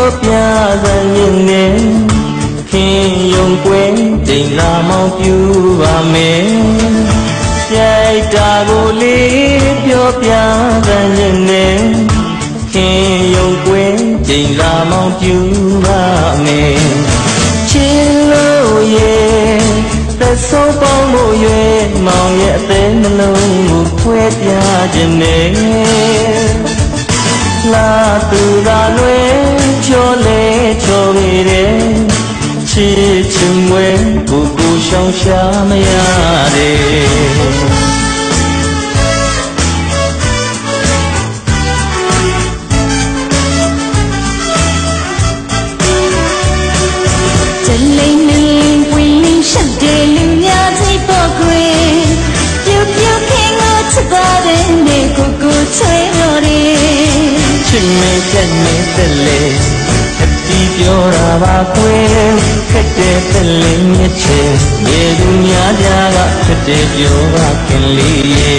ပြောပြစမ်းရင်နဲ့ခင်ယုံကွယ်ချိန်လာမောင်းပြူပါမယ်ရိုက်တာကိုလေးပြောပြစမ်းရင်နဲ့ခင်ယုံကွယ်ချိန်လာမောင်းပြူပါမယ်ချစ်လို့ရဲ့သက်ဆုံးပေါင်းလို့ရွယ်မောင်ရဲ့အသေးနှလုံးကိုခွဲပြခြင်းနဲ့လာသူသာလွယ်ချောလေချောပေတယ်ချစ်ချင်ွယ်ကိုရှောင်ရှားမရတယ်这里能为你上的路呀，最宝贵。飘飘看我吃饱的你姑姑吹我的。ချစ်မေကြက်နေသက်လေအတီးပြောတာပါကွယ်ခက်တဲ့သက်လေးမြစ်ချေရေသူများများကခက်တဲ့ပြောပါခင်လေးရေ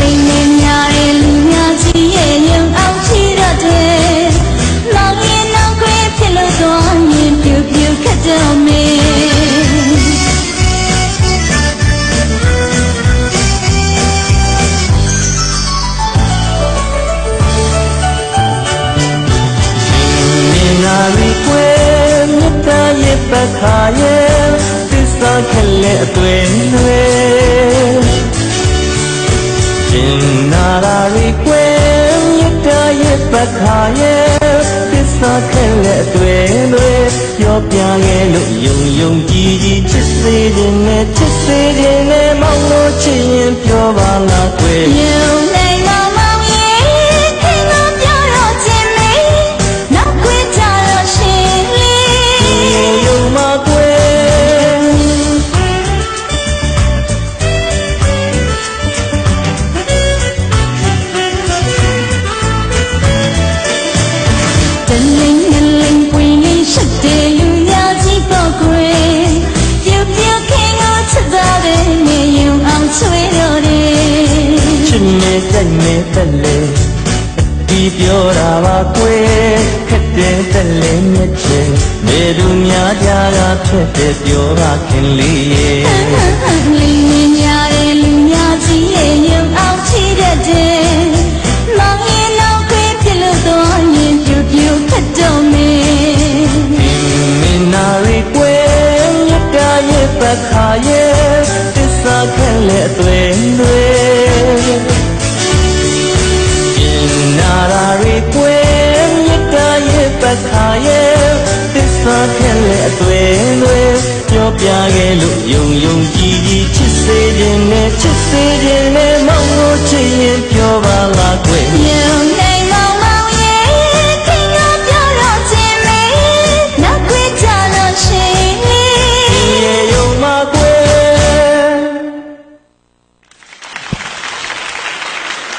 လေးနဲ့များတဲ့လူများကြီးရဲ့ရုံအောင်ချီတော့တယ်လောင်ရင်နောက်ခွေဖြစ်လို့တော့ရင်ပြူပြူခက်တော့မေပတ်ခါရဲ့သစ္စာခက်လက်အသွင်တွေရှင်နာရာရီကွယ်မြတ်တာရဲ့ပတ်ခါရဲ့သစ္စာခက်လက်အသွင်တွေပြောပြခဲ့လို့ယုံယုံကြည်ကြည်ချစ်စေခြင်းနဲ့ချစ်စေခြင်းနဲ့မောင်လို့ချစ်ရင်ပြောပါလားကွယ်ယုံနိုင်မောင်မောင်ရဲ့ခင်မပြောတော့ခြင်းမေနောက်ခွေကြတော့ရှင်လေးယုံမကွယ်တလင်းငလင်းပွင့်လင်းရှိတဲ့လူများကြီးပေါ့ကွယ်ပြုတ်ပြုတ်ခင်ကိုချစ်သားတဲ့နေယုံအောင်ချွေတော့တယ်ချစ်နေကြိုက်နေသက်လေဒီပြောတာပါကွယ်ခက်တဲ့သက်လေမြစ်ချေမေသူများကြားကဖြစ်တဲ့ပြောပါခင်လေးရေလေးနဲ့များတဲ့လူများကြီးရဲ့ယုံအောင်ချီတတ်တယ်မောင်ရင်နောက်ခွေဖြစ်လို့တော့ရင်ပြူပြူခက်တော့မေမင်းနာရီကွယ်မြတ်တာရဲ့ပတ်ခါရဲ့သစ္စာခက်လက်အသွင်တွေနာရာရီကွယ်မြတ်တာရဲ့ပတ်ခါရဲ့သစ္စာခက်လက်အသွင်တွေပြောပြခဲ့လို့ယုံယုံကြည်ကြည်ချစ်စေခြင်းနဲ့ချစ်စေခြင်း